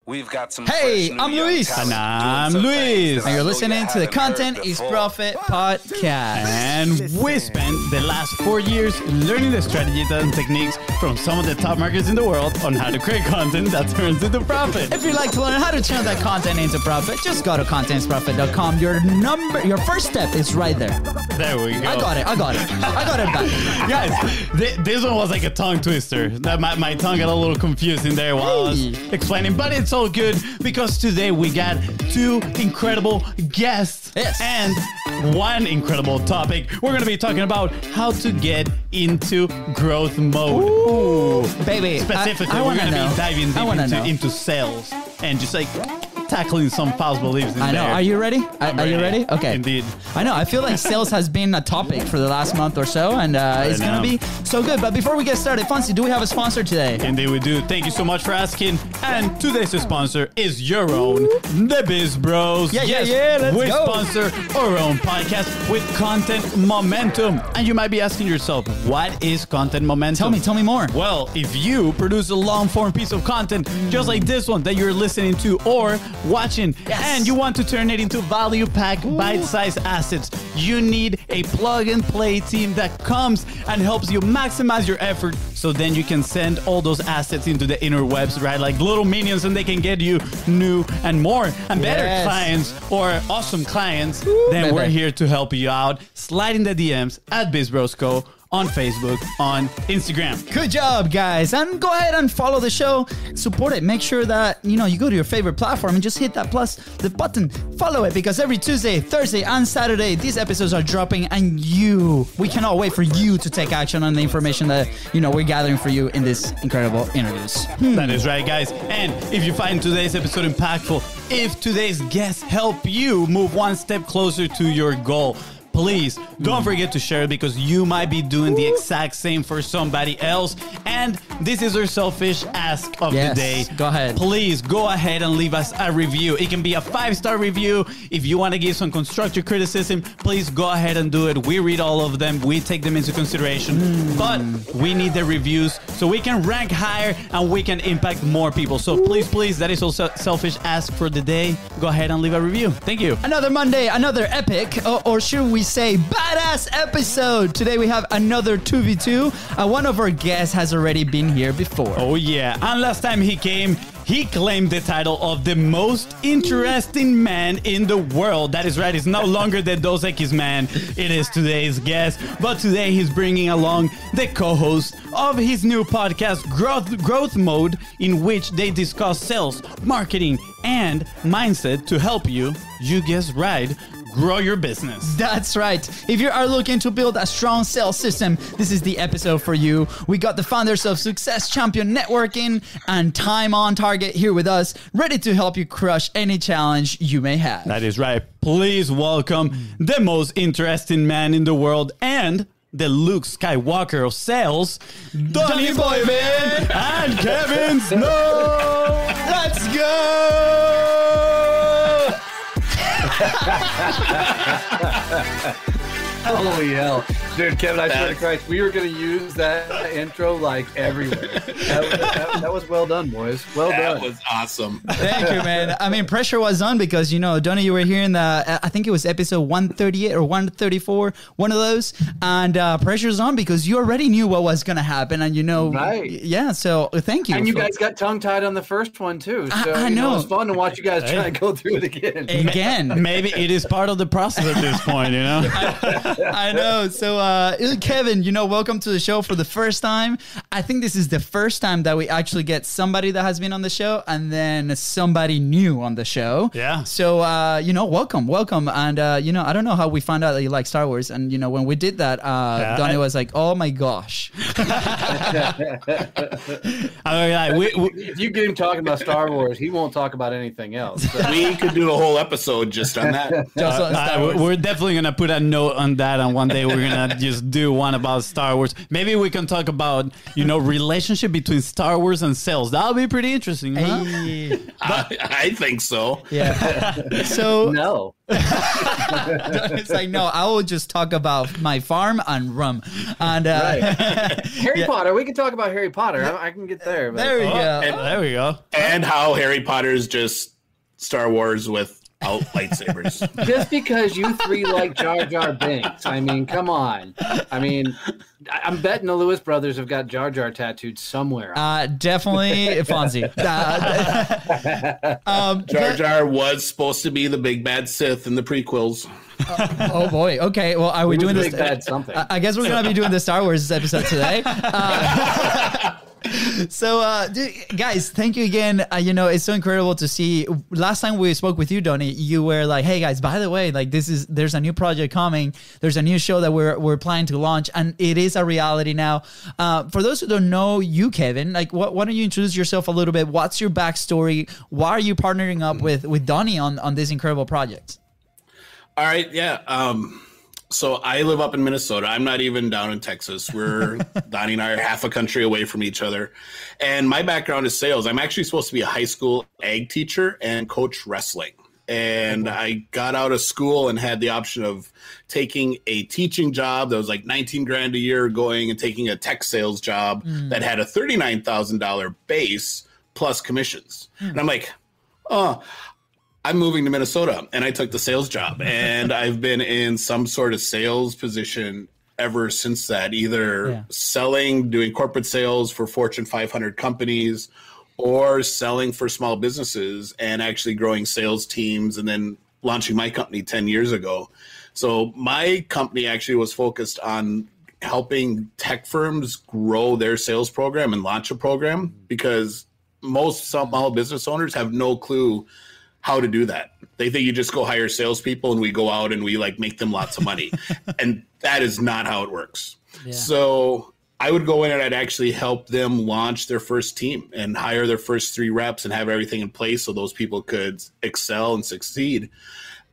We've got some. Hey, I'm Luis. And I'm Luis. And you're listening to the Content is Profit podcast. And we spent the last 4 years learning the strategies and techniques from some of the top marketers in the world on how to create content that turns into profit. If you'd like to learn how to turn that content into profit, just go to contentsprofit.com. Your first step is right there. There we go. I got it back. Guys, this one was like a tongue twister. My tongue got a little confused in there while I was explaining, but it's all good because today we got two incredible guests and one incredible topic. We're going to be talking about how to get into growth mode. Ooh, baby. Specifically, we're going to be diving deep into sales and just like tackling some false beliefs in there. I know. Are you ready? Are you ready? Okay. Indeed. I know. I feel like sales has been a topic for the last month or so, and it's going to be so good. But before we get started, FONZI, do we have a sponsor today? Indeed we do. Thank you so much for asking. And today's sponsor is your own, the BIZBROS. Let's we go. sponsor our own podcast with content momentum. And you might be asking yourself, what is content momentum? Tell me more. Well, if you produce a long-form piece of content just like this one that you're listening to or watching, and you want to turn it into value-packed, bite-sized assets, you need a plug-and-play team that comes and helps you maximize your effort so then you can send all those assets into the interwebs, right? Like little minions, and they can get you new and more and better clients or awesome clients. Then we're here to help you out. Slide in the DMs at BIZBROSCO on Facebook, on Instagram. Good job, guys. And go ahead and follow the show. Support it. Make sure that, you go to your favorite platform and just hit that the button. Follow it, because every Tuesday, Thursday, and Saturday, these episodes are dropping, and we cannot wait for you to take action on the information that, we're gathering for you in these incredible interviews. That is right, guys. And if you find today's episode impactful, if today's guests help you move one step closer to your goal, please don't forget to share it, because you might be doing the exact same for somebody else. And this is our selfish ask of the day. Go ahead. Please go ahead and leave us a review. It can be a 5-star review. If you want to give some constructive criticism, please go ahead and do it. We read all of them. We take them into consideration. But we need the reviews so we can rank higher and we can impact more people. So please, that is also selfish ask for the day. Go ahead and leave a review. Thank you. Another Monday, another epic, or should we say badass episode. Today we have another 2v2. One of our guests has already been here before. Oh yeah, and last time he came, he claimed the title of the most interesting man in the world. That is right, it's no longer the Dos Equis man. It is today's guest. But today he's bringing along the co-host of his new podcast, Growth Mode, in which they discuss sales, marketing, and mindset to help you guessed right, grow your business. That's right. If you are looking to build a strong sales system, this is the episode for you. We got the founders of Success Champion Networking and Time on Target here with us, ready to help you crush any challenge you may have. That is right. Please welcome the most interesting man in the world and the Luke Skywalker of sales, Donnie Boivin and Kevin Snow. Let's go! Holy hell. Dude, Kevin, I swear to Christ, we were going to use that intro like everywhere. That was well done, boys. Well done. That was awesome. Thank you, man. I mean, pressure was on because, Donnie, you were here in I think it was episode 138 or 134, one of those. And pressure's on because you already knew what was going to happen. And, right. Yeah, so thank you. And you guys got tongue-tied on the first one, too. So, I know. It was fun to watch you guys try to go through it again. Maybe it is part of the process at this point, I know. So, Kevin, welcome to the show for the first time. I think this is the first time that we actually get somebody that has been on the show and then somebody new on the show. Yeah. So, welcome. And, I don't know how we found out that you like Star Wars. And, when we did that, Donnie was like, oh my gosh. If you get him talking about Star Wars, he won't talk about anything else. So. We could do a whole episode just on that. We're definitely going to put a note on that, and one day we're going to just do one about Star Wars. Maybe we can talk about, relationship between Star Wars and sales. That would be pretty interesting. Huh? I think so. Yeah. So no. It's like, no, I will just talk about my farm and rum. And Harry Potter. We can talk about Harry Potter. I can get there. But. there we go. There we go. And how Harry Potter's just Star Wars without lightsabers. Just because you three like Jar Jar Binks. I mean, come on. I mean, I'm betting the Lewis brothers have got Jar Jar tattooed somewhere. Definitely Fonzie. Jar Jar was supposed to be the big bad Sith in the prequels. Oh boy. Okay. Well, are we doing this? Big bad something. I guess we're gonna be doing the Star Wars episode today. So, guys, thank you again. It's so incredible to see. Last time we spoke with you, Donnie, you were like, "Hey, guys, by the way, like there's a new project coming. There's a new show that we're planning to launch, and it is a reality now." For those who don't know you, Kevin, like, why don't you introduce yourself a little bit? What's your backstory? Why are you partnering up with Donnie on this incredible project? All right, yeah. So I live up in Minnesota. I'm not even down in Texas. Donnie and I are half a country away from each other. And my background is sales. I'm actually supposed to be a high school ag teacher and coach wrestling. And I got out of school and had the option of taking a teaching job that was like $19,000 a year, going and taking a tech sales job that had a $39,000 base plus commissions. And I'm like, oh, I'm moving to Minnesota, and I took the sales job, and I've been in some sort of sales position ever since that, either selling, doing corporate sales for Fortune 500 companies, or selling for small businesses and actually growing sales teams, and then launching my company 10 years ago. So my company actually was focused on helping tech firms grow their sales program and launch a program, because most small business owners have no clue how to do that. They think you just go hire salespeople and we go out and we like make them lots of money. And that is not how it works. Yeah. So I would go in and I'd actually help them launch their first team and hire their first 3 reps and have everything in place so those people could excel and succeed.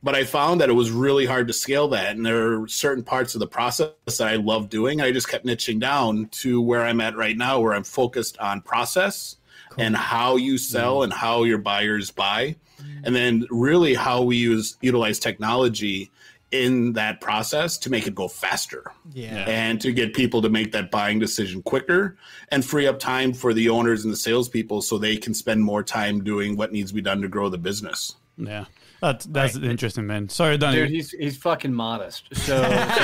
But I found that it was really hard to scale that. And there are certain parts of the process that I love doing. I just kept niching down to where I'm at right now, where I'm focused on process and how you sell and how your buyers buy. And then really how we utilize technology in that process to make it go faster and to get people to make that buying decision quicker and free up time for the owners and the salespeople so they can spend more time doing what needs to be done to grow the business. Yeah. That's interesting, man. Sorry, Donnie. Dude, he's fucking modest. So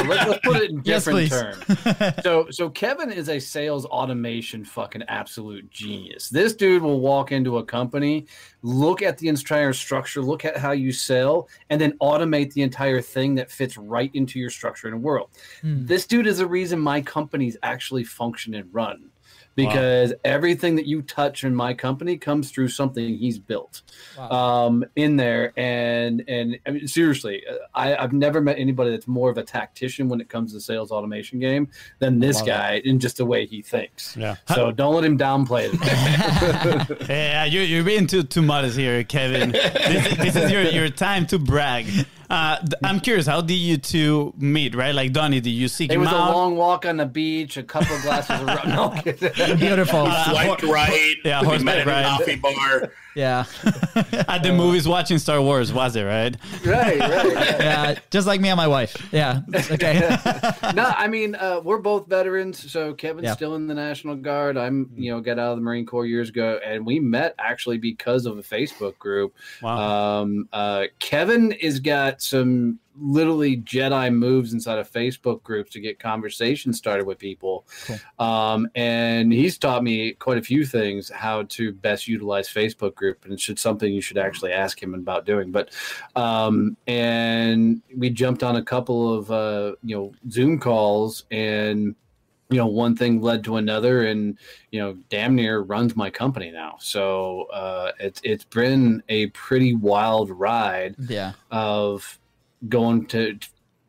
let's put it in different terms. So Kevin is a sales automation fucking absolute genius. This dude will walk into a company, look at the entire structure, look at how you sell, and then automate the entire thing that fits right into your structure and world. This dude is the reason my companies actually function and run. Because everything that you touch in my company comes through something he's built in there. And I mean, seriously, I've never met anybody that's more of a tactician when it comes to the sales automation game than this guy in just the way he thinks. Yeah. So don't let him downplay it. Yeah, you're being too modest here, Kevin. This is your time to brag. I'm curious, how did you two meet, right? Like, Donnie, did you seek him out? It was a long walk on the beach, a couple of glasses of rum. No, beautiful. Swiped right. Yeah, we met horseback at a ride. coffee bar. Yeah. At the movies watching Star Wars, was it, right? Right. Yeah, just like me and my wife. Yeah. Okay. No, I mean, we're both veterans. So Kevin's still in the National Guard. I'm, got out of the Marine Corps years ago, and we met actually because of a Facebook group. Wow. Kevin has got some literally Jedi moves inside of Facebook groups to get conversations started with people. Cool. And he's taught me quite a few things, how to best utilize Facebook group. And it's something you should actually ask him about doing. But, and we jumped on a couple of, Zoom calls, and, one thing led to another, and, damn near runs my company now. So, it's been a pretty wild ride of going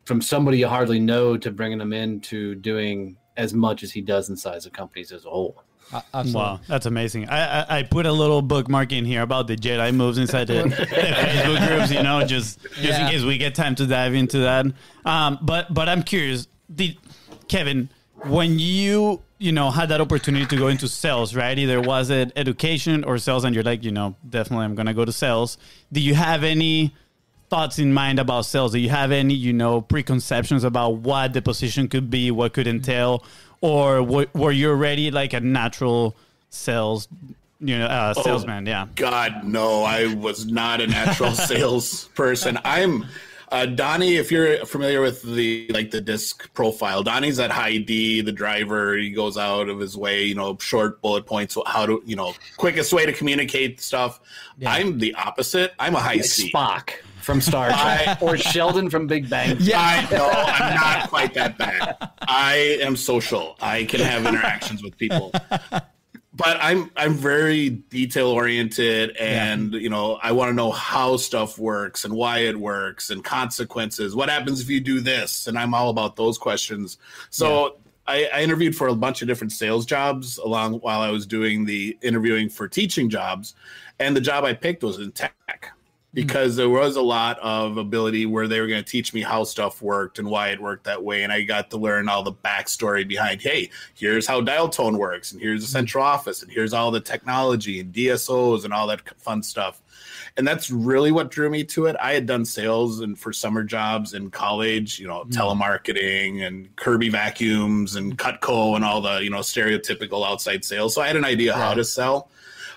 from somebody you hardly know to bringing them into doing as much as he does inside the companies as a whole. Wow, that's amazing. I put a little bookmark in here about the Jedi moves inside the Facebook groups, just in case we get time to dive into that. But I'm curious, Kevin, when you had that opportunity to go into sales, right? Either was it education or sales, and you're like, definitely I'm going to go to sales. Do you have any thoughts in mind about sales? Do you have any, preconceptions about what the position could be, what could entail, or were you already like a natural salesman? Yeah. God, no, I was not a natural salesperson. I'm Donnie. If you're familiar with the disc profile, Donnie's that high D, the driver. He goes out of his way, short bullet points. How to, quickest way to communicate stuff. Yeah. I'm the opposite. I'm a high C. Spock from Star Trek or Sheldon from Big Bang. Yeah, no, I'm not quite that bad. I am social. I can have interactions with people. But I'm very detail oriented, and I want to know how stuff works and why it works and consequences. What happens if you do this? And I'm all about those questions. So I interviewed for a bunch of different sales jobs while I was doing the interviewing for teaching jobs, and the job I picked was in tech. Because there was a lot of ability where they were going to teach me how stuff worked and why it worked that way. And I got to learn all the backstory behind, hey, here's how dial tone works, and here's the central office, and here's all the technology and DSOs and all that fun stuff. And that's really what drew me to it. I had done sales and for summer jobs in college, telemarketing and Kirby vacuums and Cutco and all the, stereotypical outside sales. So I had an idea how to sell.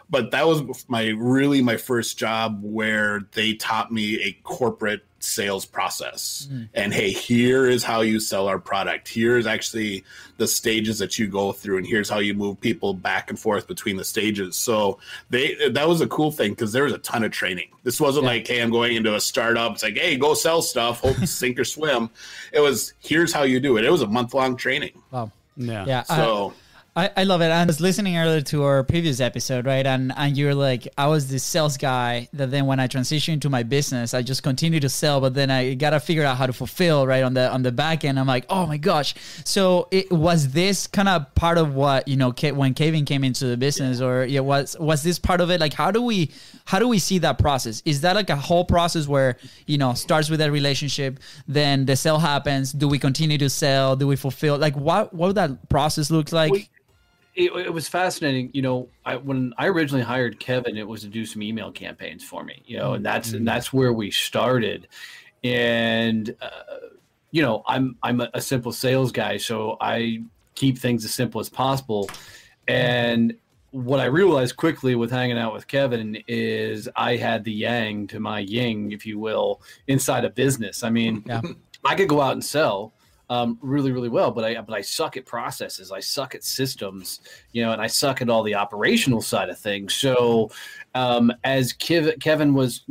But that was my first job where they taught me a corporate sales process. And hey, here is how you sell our product. Here's actually the stages that you go through, and here's how you move people back and forth between the stages. So that was a cool thing because there was a ton of training. This wasn't like, hey, I'm going into a startup. It's like, hey, go sell stuff, hope to sink or swim. It was, here's how you do it. It was a month-long training. Wow. Yeah. So I love it. I was listening earlier to our previous episode, right? And you're like, I was this sales guy that then when I transitioned to my business, I just continued to sell, but then I got to figure out how to fulfill, right? On the back end. I'm like, oh my gosh. So was this kind of part of what, when Kevin came into the business, or was this part of it? Like, how do we see that process? Is that like a whole process where, starts with that relationship, then the sale happens? Do we continue to sell? Do we fulfill? Like what would that process look like? It was fascinating. When I originally hired Kevin, it was to do some email campaigns for me, and that's where we started. And, I'm a simple sales guy, so I keep things as simple as possible. And what I realized quickly with hanging out with Kevin is I had the yang to my yin, if you will, inside a business. I mean, I could go out and sell really, really well, but I suck at processes. I suck at systems, and I suck at all the operational side of things. So as Kevin was,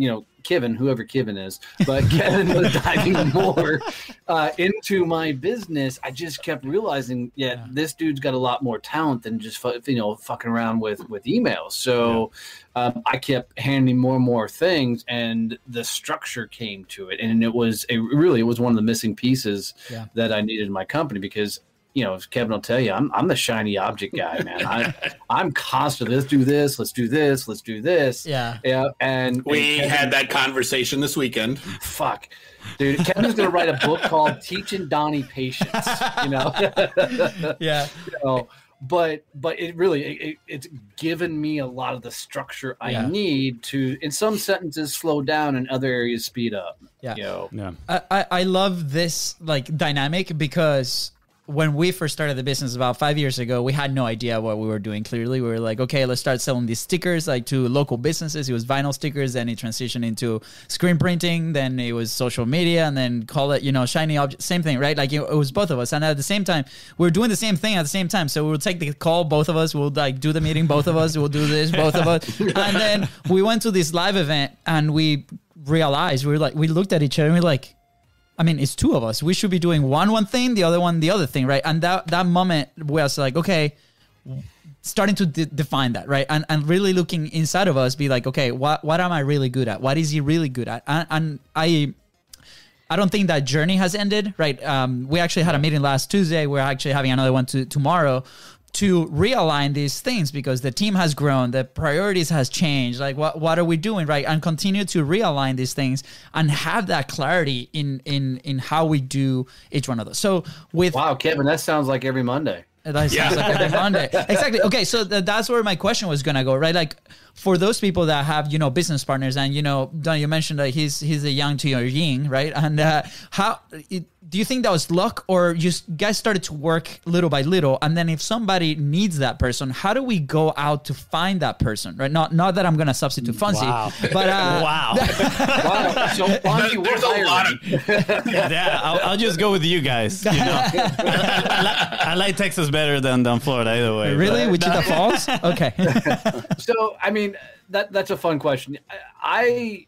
Kevin, whoever Kevin is, but Kevin was diving more into my business, I just kept realizing, this dude's got a lot more talent than just fucking around with emails. So I kept handing more and more things, and the structure came to it, and it was one of the missing pieces that I needed in my company, because as Kevin will tell you, I'm the shiny object guy, man. I'm constantly, let's do this, let's do this, let's do this. Yeah. And we had that conversation this weekend. Fuck, dude. Kevin's gonna write a book called "Teaching Donnie Patience." Yeah. But it really it's given me a lot of the structure I need to, in some sentences, slow down, and other areas speed up. I love this dynamic, because when we first started the business about 5 years ago, we had no idea what we were doing. Clearly, we were like, okay, let's start selling these stickers to local businesses. It was vinyl stickers, then it transitioned into screen printing, then it was social media, and then call it, shiny object, same thing, right? It was both of us. And at the same time, we were doing the same thing at the same time. So we'll take the call, both of us, we'll do the meeting, both of us, we'll do this, both of us. And then we went to this live event, and we realized, we looked at each other and we're like, I mean, it's two of us. We should be doing one thing, the other one the other thing, right? And that moment was like, okay, starting to define that, right? And really looking inside of us, be like, okay, what am I really good at? What is he really good at? And I don't think that journey has ended, right? We actually had a meeting last Tuesday. We're actually having another one tomorrow to realign these things, because the team has grown, the priorities has changed. What are we doing, right? And continue to realign these things and have that clarity in how we do each one of those. So wow, Kevin, that sounds like every Monday. That sounds like every Monday. Exactly. Okay, so that's where my question was gonna go, right? Like for those people that have, business partners, and Don, you mentioned that he's a yang to your yin, right? And do you think that was luck, or you guys started to work little by little, and then if somebody needs that person, how do we go out to find that person, right? Not that I'm gonna substitute FONZI, but wow. So FONZI, there's a lot of yeah. I'll just go with you guys. I like Texas better than Florida either way. Really, Wichita Falls? Okay. So I mean, that's a fun question. I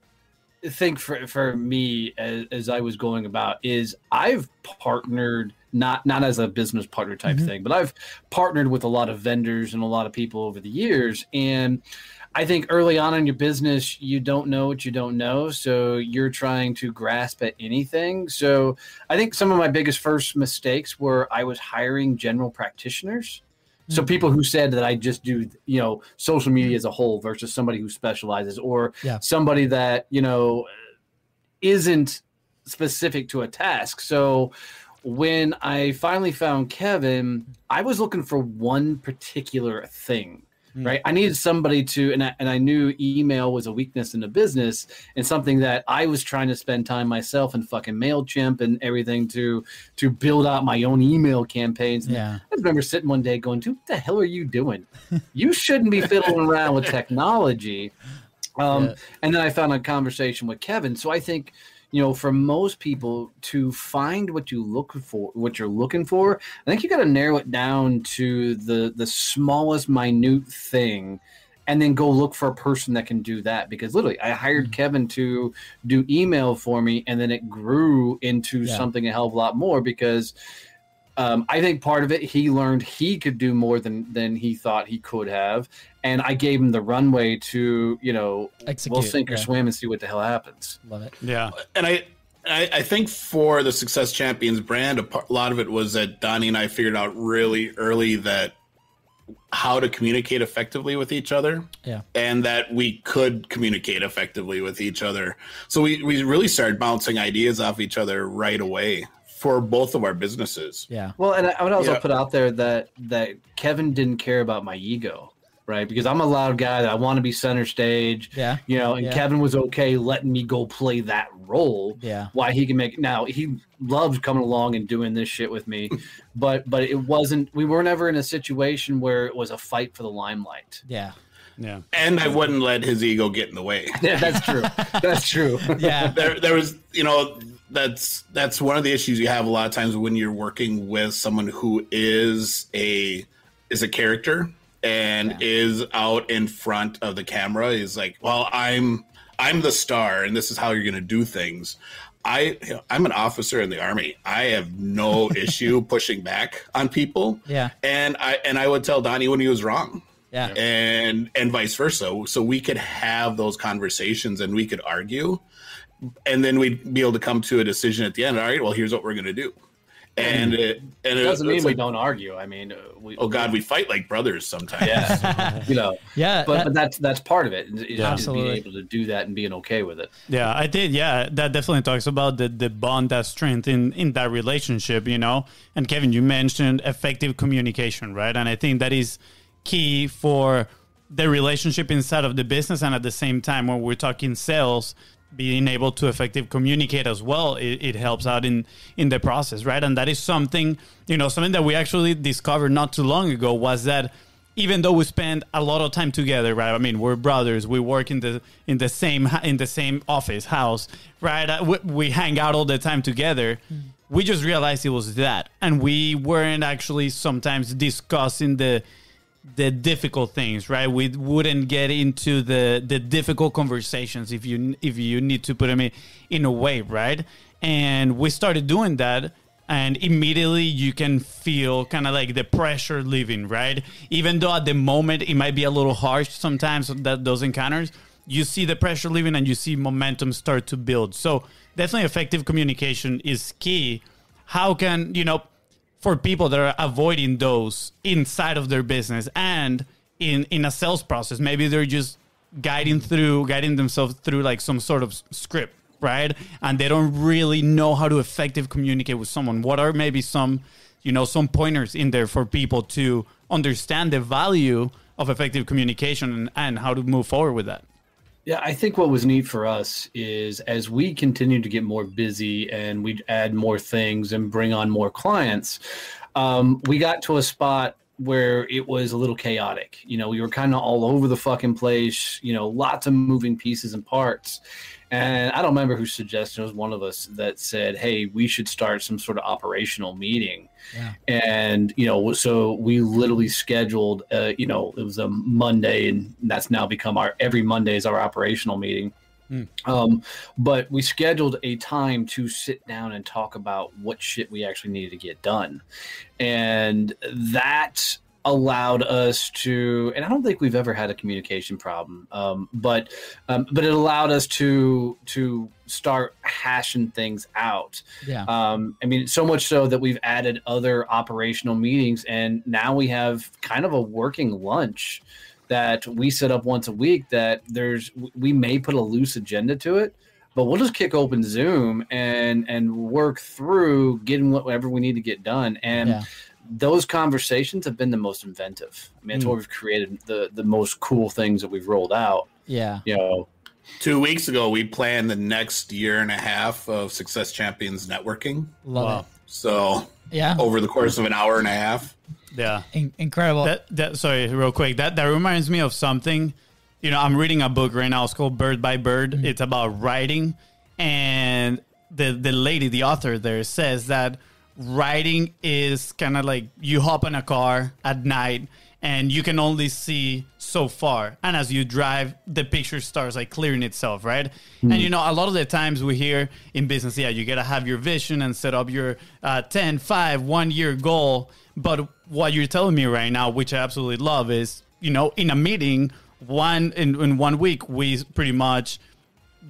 think for me, as I was going about, is I've partnered not as a business partner type thing, but I've partnered with a lot of vendors and a lot of people over the years. And I think early on in your business, you don't know what you don't know. So you're trying to grasp at anything. So I think some of my biggest first mistakes were I was hiring general practitioners. So people who said that I just do, social media as a whole versus somebody who specializes, or somebody that, isn't specific to a task. So when I finally found Kevin, I was looking for one particular thing. Right. I needed somebody to, and I knew email was a weakness in the business and something that I was trying to spend time myself and fucking MailChimp and everything to build out my own email campaigns. Yeah. I remember sitting one day going, dude, what the hell are you doing? You shouldn't be fiddling around with technology. And then I found a conversation with Kevin. So I think, for most people to find what you're looking for, I think you got to narrow it down to the smallest minute thing, and then go look for a person that can do that. Because literally, I hired Kevin to do email for me, and then it grew into something a hell of a lot more because I think part of it, he learned he could do more than he thought he could have. And I gave him the runway to, execute, we'll sink or swim and see what the hell happens. Love it. Yeah. And I think for the Success Champions brand, a lot of it was that Donnie and I figured out really early that how to communicate effectively with each other. Yeah. And that we could communicate effectively with each other. So we really started bouncing ideas off each other right away for both of our businesses. Yeah. Well, and I would also put out there that Kevin didn't care about my ego. Right, because I'm a loud guy that I want to be center stage. Yeah, and Kevin was okay letting me go play that role. Yeah, why he can make now he loves coming along and doing this shit with me, but it wasn't. We weren't ever in a situation where it was a fight for the limelight. Yeah, yeah, and I wouldn't let his ego get in the way. Yeah, that's true. That's true. Yeah, there was that's one of the issues you have a lot of times when you're working with someone who is a character. And is out in front of the camera is like, well, I'm the star, and this is how you're going to do things. I'm an officer in the Army. I have no issue pushing back on people. Yeah, and I would tell Donnie when he was wrong. Yeah, and vice versa. So we could have those conversations and we could argue, and then we'd be able to come to a decision at the end. All right, well, here's what we're going to do. And it doesn't mean we don't argue. I mean, we fight like brothers sometimes. Yeah, But that's part of it. Is absolutely being able to do that and being okay with it. Yeah, I did. Yeah, that definitely talks about the bond, that strength in that relationship. And Kevin, you mentioned effective communication, right? And I think that is key for the relationship inside of the business, and at the same time, when we're talking sales, being able to effectively communicate as well, it helps out in the process, right? And that is something that we actually discovered not too long ago, was that even though we spend a lot of time together, right? I mean, we're brothers, we work in the same office house, right? We hang out all the time together. We just realized it was that, and we weren't actually sometimes discussing the difficult things, right? We wouldn't get into the difficult conversations, if you need to put them in a way, right? And we started doing that, and immediately you can feel kind of like the pressure leaving, right? Even though at the moment it might be a little harsh sometimes, those encounters, you see the pressure leaving and you see momentum start to build. So definitely effective communication is key. How can, for people that are avoiding those inside of their business and in a sales process, maybe they're just guiding themselves through like some sort of script, right? And they don't really know how to effectively communicate with someone. What are maybe some some pointers in there for people to understand the value of effective communication and how to move forward with that. Yeah, I think what was neat for us is as we continue to get more busy and we add more things and bring on more clients, we got to a spot where it was a little chaotic. We were kind of all over the fucking place, lots of moving pieces and parts. And I don't remember who suggested, it was one of us that said, hey, we should start some sort of operational meeting. Yeah. And, so we literally scheduled, it was a Monday, and that's now become every Monday is our operational meeting. But we scheduled a time to sit down and talk about what shit we actually needed to get done. And that allowed us to, and I don't think we've ever had a communication problem, but it allowed us to start hashing things out. Yeah. So much so that we've added other operational meetings, and now we have kind of a working lunch that we set up once a week that we may put a loose agenda to it, but we'll just kick open Zoom and work through getting whatever we need to get done. And those conversations have been the most inventive. It's where we've created the most cool things that we've rolled out. Yeah. 2 weeks ago, we planned the next year and a half of Success Champions networking. Love it. So over the course of an hour and a half. Yeah. Incredible. Sorry, real quick. That reminds me of something. I'm reading a book right now. It's called Bird by Bird. Mm-hmm. It's about writing. And the lady, the author there, says that writing is kind of like you hop in a car at night and you can only see so far. And as you drive, the picture starts like clearing itself, right? Mm-hmm. And, a lot of the times we hear in business, you got to have your vision and set up your 10, 5, 1 year goal. But what you're telling me right now, which I absolutely love, is, in a meeting, in 1 week, we pretty much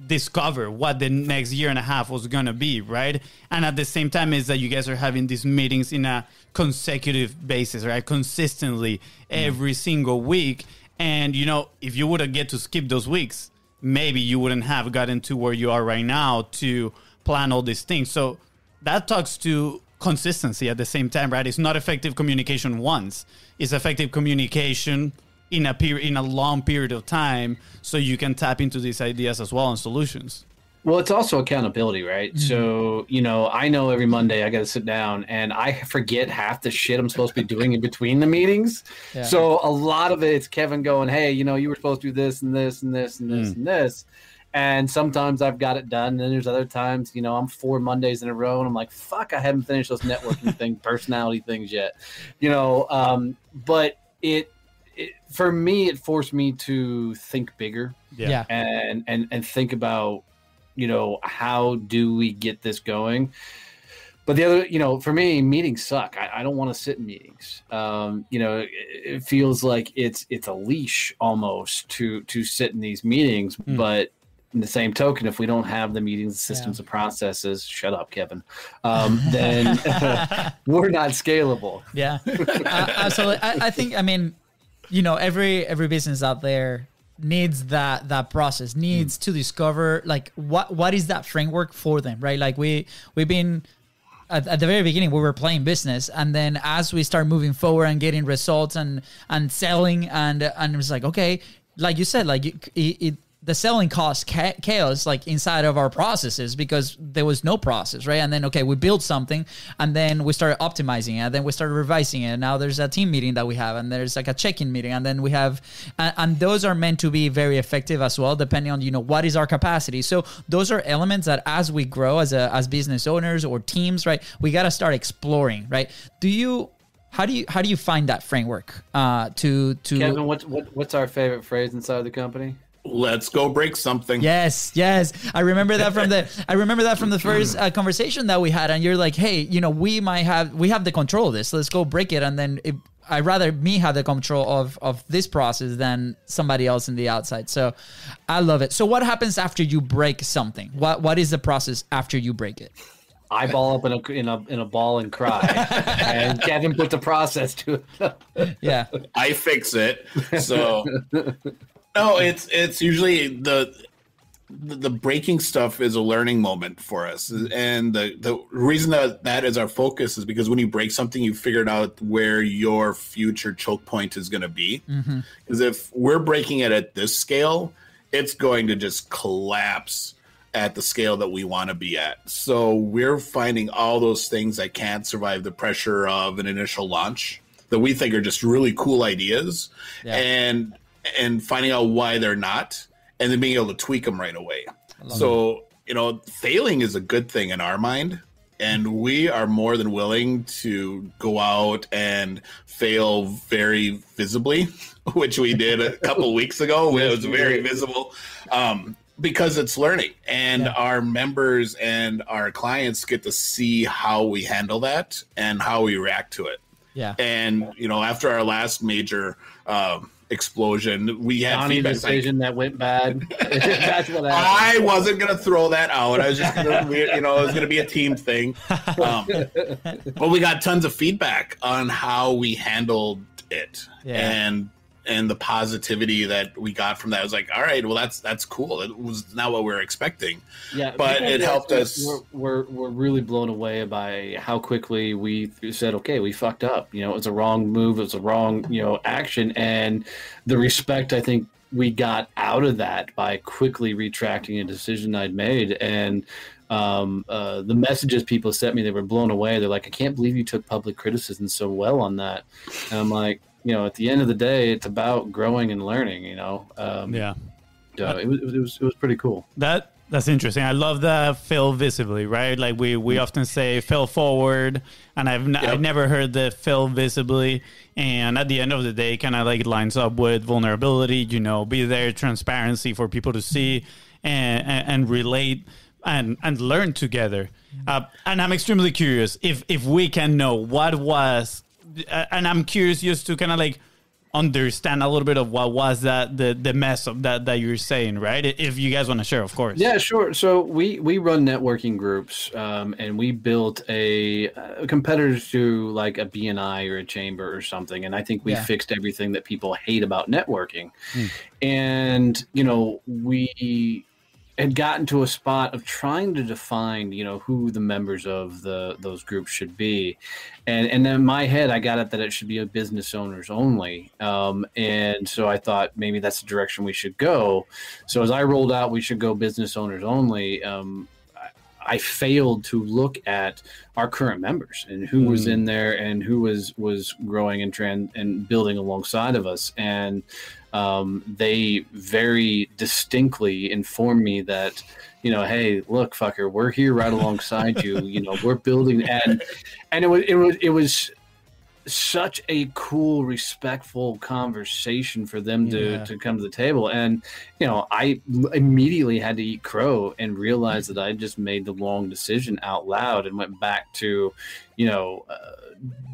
discover what the next year and a half was going to be, right? And at the same time is that you guys are having these meetings in a consecutive basis, right? Consistently every single week. And, if you would have get to skip those weeks, maybe you wouldn't have gotten to where you are right now to plan all these things. So that talks to consistency at the same time, right? It's not effective communication once. It's effective communication in a long period of time, so you can tap into these ideas as well and solutions. Well, it's also accountability, right? Mm-hmm. So, I know every Monday I got to sit down and I forget half the shit I'm supposed to be doing in between the meetings. Yeah. So a lot of it's Kevin going, hey, you were supposed to do this and this and this and this and this. And sometimes I've got it done. And then there's other times, I'm 4 Mondays in a row and I'm like, fuck, I haven't finished those networking thing, personality things yet, but for me, it forced me to think bigger, and think about, how do we get this going? But the other, for me, meetings suck. I don't want to sit in meetings. It feels like it's a leash almost to sit in these meetings. But in the same token, if we don't have the meetings, systems, and processes, shut up, Kevin, then we're not scalable. Yeah, absolutely. I think, every business out there needs that process, needs to discover like what is that framework for them, right? Like we've been at the very beginning, we were playing business, and then as we start moving forward and getting results and selling, and it was like, okay, like you said, like the selling caused chaos like inside of our processes because there was no process, right? And then, okay, we built something and then we started optimizing it and then we started revising it. And now there's a team meeting that we have and there's like a check-in meeting. And then we have, and those are meant to be very effective as well, depending on, what is our capacity. So those are elements that as we grow as business owners or teams, right, we got to start exploring, right? How do you find that framework to Kevin, what's our favorite phrase inside the company? Let's go break something. Yes. I remember that from the first conversation that we had. And you're like, hey, we have the control of this. Let's go break it. And then I'd rather me have the control of this process than somebody else in the outside. So I love it. So what happens after you break something? What is the process after you break it? I ball up in a ball and cry, and Kevin put the process to it. Yeah, I fix it. So. No, it's usually the breaking stuff is a learning moment for us. And the reason that is our focus is because when you break something, you figured out where your future choke point is going to be. Because if we're breaking it at this scale, it's going to just collapse at the scale that we want to be at. So we're finding all those things that can't survive the pressure of an initial launch that we think are just really cool ideas, and finding out why they're not, and then being able to tweak them right away. So, failing is a good thing in our mind, and we are more than willing to go out and fail very visibly, which we did a couple weeks ago. It was very visible, because it's learning, and our members and our clients get to see how we handle that and how we react to it. Yeah. And, after our last major explosion, we had Donnie feedback decision that went bad. That's what happened. I wasn't gonna throw that out. I was just gonna, it was gonna be a team thing. But we got tons of feedback on how we handled it, and the positivity that we got from that. I was like, all right, well, that's cool. It was not what we were expecting. Yeah, but it helped us. We're really blown away by how quickly we said, okay, we fucked up. It was a wrong move. It was a wrong, action. And the respect, I think, we got out of that by quickly retracting a decision I'd made. And the messages people sent me, they were blown away. They're like, I can't believe you took public criticism so well on that. And I'm like, at the end of the day, it's about growing and learning. It was pretty cool. That's interesting. I love the fail visibly, right? Like we often say fail forward, and I've never heard the fail visibly. And at the end of the day, kind of like lines up with vulnerability. Be there, transparency for people to see and relate and learn together. And I'm extremely curious if we can know what was. And I'm curious just to kind of like understand a little bit of what was the mess of that you're saying, right? If you guys want to share, of course. Yeah, sure. So we run networking groups, and we built a competitors to like a BNI or a chamber or something. And I think we fixed everything that people hate about networking. And, we had gotten to a spot of trying to define, who the members of those groups should be. And then in my head, I got it that it should be a business owners only. And so I thought maybe that's the direction we should go. So as I rolled out, we should go business owners only. I failed to look at our current members and who was in there and who was growing and building alongside of us. And they very distinctly informed me that, hey, look, fucker, we're here right alongside you. We're building, and it was such a cool, respectful conversation for them to come to the table. And, I immediately had to eat crow and realize that I just made the wrong decision out loud and went back to,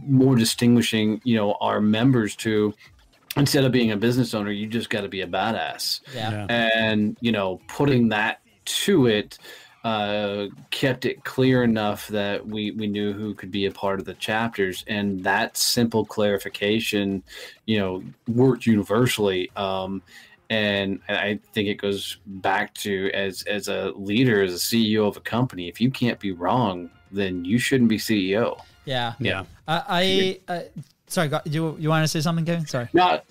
more distinguishing, our members to, instead of being a business owner, you just got to be a badass. Yeah. And, putting that to it, kept it clear enough that we knew who could be a part of the chapters, and that simple clarification, worked universally. And I think it goes back to as a leader, as a CEO of a company, if you can't be wrong, then you shouldn't be CEO. Yeah. Yeah. Sorry, you want to say something, Kevin? Sorry. Nope.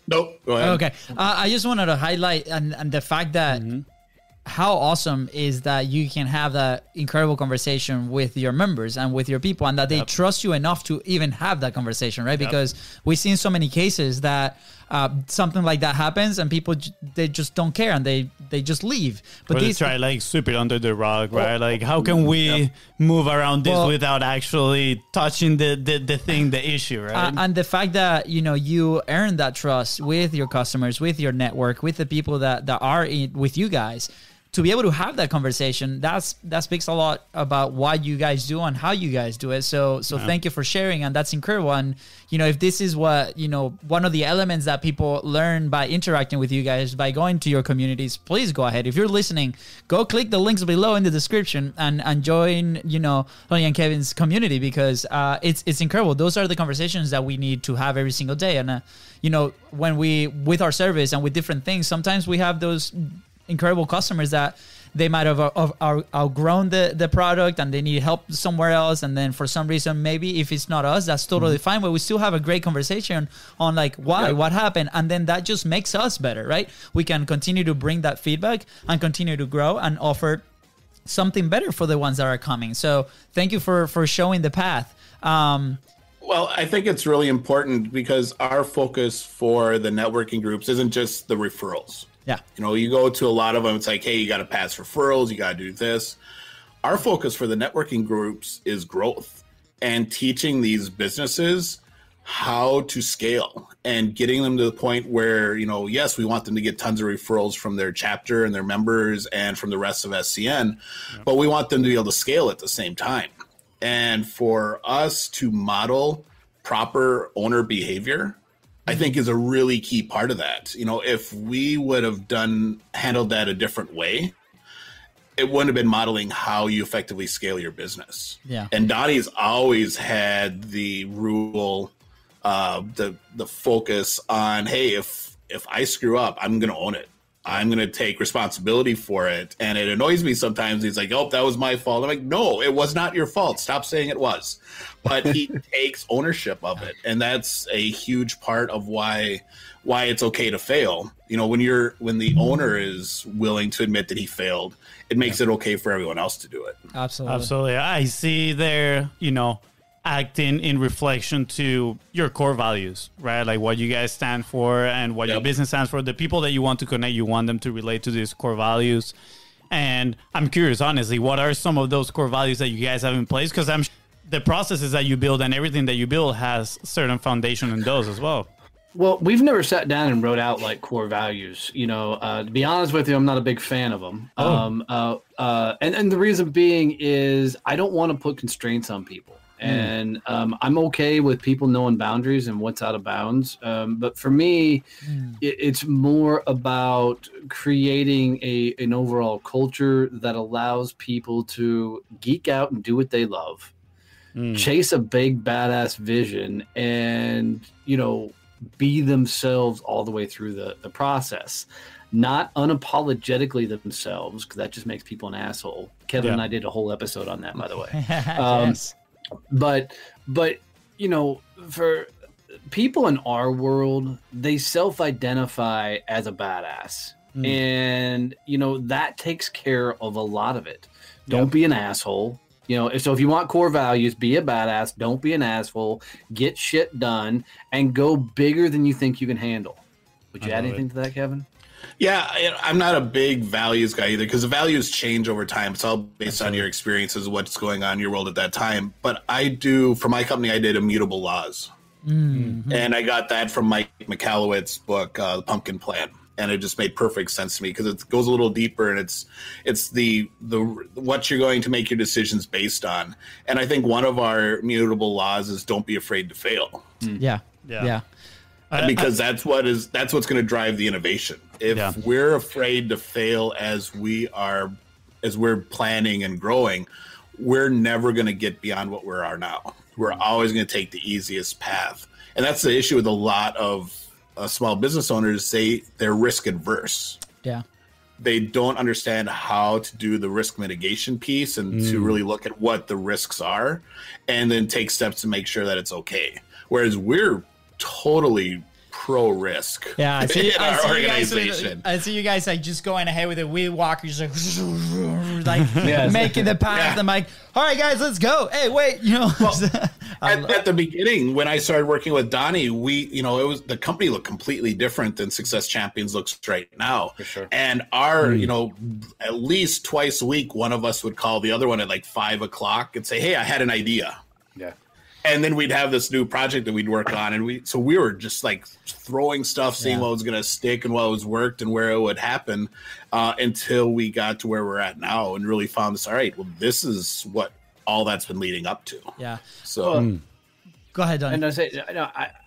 Go ahead. Okay. I just wanted to highlight and the fact that how awesome is that you can have that incredible conversation with your members and with your people, and that they trust you enough to even have that conversation, right? Because we've seen so many cases that something like that happens and people, they just don't care and they just leave. But they try like sweep it under the rug, right? Like how can we move around this without actually touching the thing, the issue, right? And the fact that, you earn that trust with your customers, with your network, with the people that are with you guys, to be able to have that conversation, that speaks a lot about what you guys do and how you guys do it. So thank you for sharing, and that's incredible. And if this is what one of the elements that people learn by interacting with you guys, by going to your communities, please go ahead. If you're listening, go click the links below in the description and join Donnie and Kevin's community, because it's incredible. Those are the conversations that we need to have every single day. And when we with our service and with different things, sometimes we have those incredible customers that they might have outgrown the product and they need help somewhere else. And then for some reason, maybe if it's not us, that's totally fine. But we still have a great conversation on like why, what happened. And then that just makes us better, right? We can continue to bring that feedback and continue to grow and offer something better for the ones that are coming. So thank you for showing the path. Well, I think it's really important because our focus for the networking groups isn't just the referrals. Yeah. You know, you go to a lot of them, it's like, hey, you got to pass referrals, you got to do this. Our focus for the networking groups is growth and teaching these businesses how to scale and getting them to the point where, you know, yes, we want them to get tons of referrals from their chapter and their members and from the rest of SCN, but we want them to be able to scale at the same time. And for us to model proper owner behavior, I think is a really key part of that. You know, if we would have handled that a different way, it wouldn't have been modeling how you effectively scale your business. Yeah. And Donnie's always had the rule, the focus on, hey, if I screw up, I'm going to own it. I'm going to take responsibility for it. And it annoys me sometimes. He's like, oh, that was my fault. I'm like, no, it was not your fault. Stop saying it was. But he takes ownership of it. And that's a huge part of why it's okay to fail. You know, when the owner is willing to admit that he failed, it makes it okay for everyone else to do it. Absolutely. I see there, you know, acting in reflection to your core values, right? Like what you guys stand for and what your business stands for. The people that you want to connect, you want them to relate to these core values. And I'm curious, honestly, what are some of those core values that you guys have in place? Because the processes that you build and everything that you build has certain foundation in those as well. Well, we've never sat down and wrote out like core values. You know, to be honest with you, I'm not a big fan of them. And the reason being is I don't want to put constraints on people. And I'm okay with people knowing boundaries and what's out of bounds. But for me, it's more about creating an overall culture that allows people to geek out and do what they love, chase a big badass vision, and, you know, be themselves all the way through the process. Not unapologetically themselves, because that just makes people an asshole. Kevin and I did a whole episode on that, by the way. Yes. But you know, for people in our world, they self-identify as a badass, and you know that takes care of a lot of it. Don't be an asshole. You know, so if you want core values, be a badass. Don't be an asshole. Get shit done and go bigger than you think you can handle. Would you add anything to that, Kevin? Yeah, I'm not a big values guy either because the values change over time. It's all based on your experiences, what's going on in your world at that time. But I do, for my company, I did Immutable laws. And I got that from Mike McAllowitz's book, The Pumpkin Plan. And it just made perfect sense to me because it goes a little deeper and it's the what you're going to make your decisions based on. And I think one of our Immutable laws is don't be afraid to fail. Yeah. Because that's what's going to drive the innovation. If we're afraid to fail as we're planning and growing, we're never going to get beyond what we are now. We're always going to take the easiest path. And that's the issue with a lot of small business owners. They're risk adverse. Yeah. They don't understand how to do the risk mitigation piece and to really look at what the risks are and then take steps to make sure that it's okay. Whereas we're totally pro risk. Yeah, I see, in our organization. I see you guys like just going ahead with the weed walkers, like making the path. I'm like, all right, guys, let's go. Hey, wait, you know. Well, at the beginning, when I started working with Donnie, the company looked completely different than Success Champions looks right now. For sure. And our, at least twice a week, one of us would call the other one at like 5 o'clock and say, hey, I had an idea. Yeah. And then we'd have this new project that we'd work on. And we were just like throwing stuff, seeing what was going to stick and what was worked and where it would happen until we got to where we're at now and really found this. All right, well, this is what all that's been leading up to. Yeah. So go ahead, Donnie. And I say,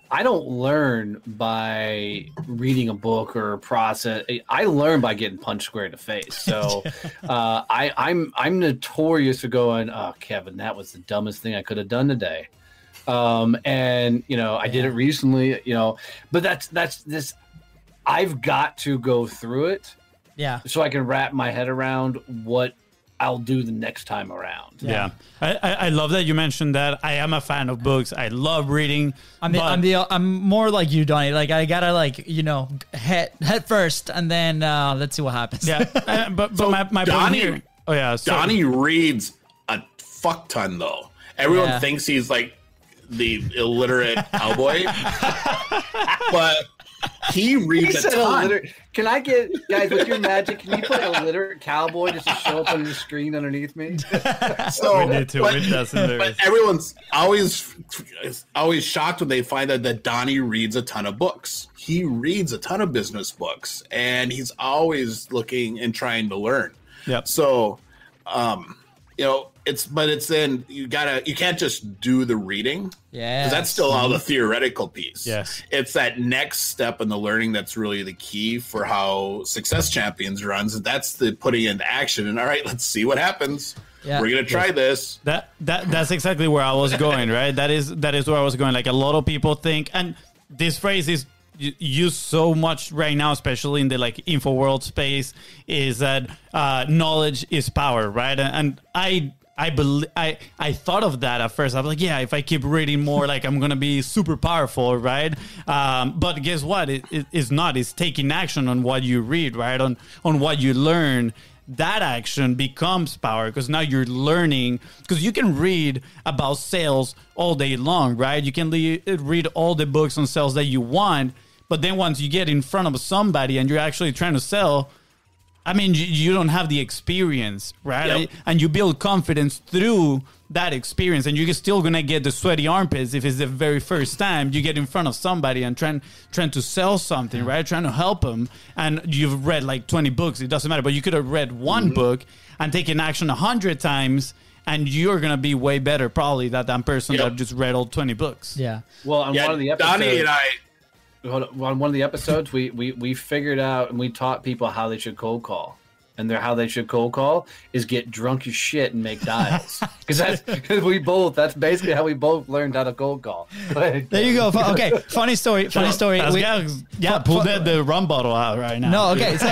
I don't learn by reading a book or a process. I learn by getting punched square in the face. So I'm notorious for going, oh, Kevin, that was the dumbest thing I could have done today. And I did it recently, but that's this, I've got to go through it Yeah. So I can wrap my head around what I'll do the next time around. Yeah. I love that you mentioned that. I am a fan of books. I love reading. I'm more like you, Donnie. Like I gotta head first, and then let's see what happens. Yeah. But So my Donnie- point here. Oh yeah. Sorry. Donnie reads a fuck ton, though. Everyone thinks he's like the illiterate cowboy, but he reads a ton. Can I get, guys, with your magic, can you put illiterate cowboy just to show up on your screen underneath me? So, We need to win that but everyone's always shocked when they find out that Donnie reads a ton of books. He reads a ton of business books, and he's always looking and trying to learn. Yep. So, it's then you can't just do the reading. Yeah. Because that's still all the theoretical piece. Yes. It's that next step in the learning that's really the key for how Success Champions runs. And that's the putting into action. And all right, let's see what happens. Yeah. We're going to try this. That's exactly where I was going, right? That is where I was going. Like a lot of people think, and this phrase is used so much right now, especially in the like info world space, is that knowledge is power, right? And I thought of that at first. I was like, yeah, if I keep reading more, like I'm gonna be super powerful, right? But guess what? It's not. It's taking action on what you read, right? On what you learn. That action becomes power because now you're learning. Because you can read about sales all day long, right? You can read all the books on sales that you want, but then once you get in front of somebody and you're actually trying to sell, I mean, you don't have the experience, right? Yep. And you build confidence through that experience, and you're still going to get the sweaty armpits if it's the very first time you get in front of somebody and trying to sell something, right? Trying to help them, and you've read like 20 books. It doesn't matter, but you could have read one book and taken action 100 times, and you're going to be way better probably than that person that just read all 20 books. Yeah. Well, on one of the episodes, Donnie and I... on one of the episodes, we figured out and we taught people how they should cold call, and how they should cold call is get drunk as shit and make dials, because that's basically how we both learned how to cold call. There you go. Okay, funny story. Pull the rum bottle out right now. No, okay. So,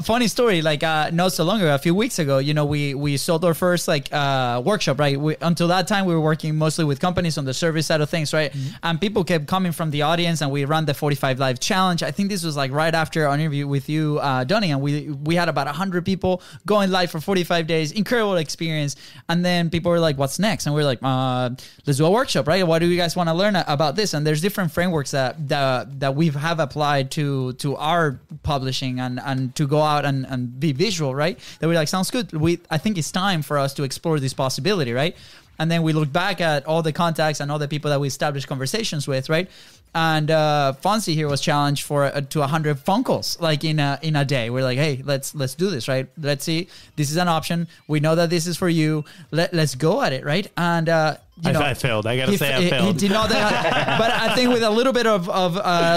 funny story. Like not so long ago, a few weeks ago, we sold our first workshop. Right. Until that time, we were working mostly with companies on the service side of things. Right. Mm-hmm. And people kept coming from the audience, and we ran the 45 Live Challenge. I think this was like right after our interview with you, Donnie, and we had about 100 people going live for 45 days. Incredible experience. And then people were like, what's next? And we're like, let's do a workshop, right? What do you guys want to learn about this? And there's different frameworks that we have applied to our publishing and to go out and be visual, right? That we're like, sounds good. I think it's time for us to explore this possibility, right? And then we look back at all the contacts and all the people that we established conversations with, right? And FONZI here was challenged to 100 phone calls, like in a day. We're like, hey, let's do this, right? Let's see. This is an option. We know that this is for you. Let's go at it, right? And I failed. I gotta say, I failed. He did not, but I think with a little bit of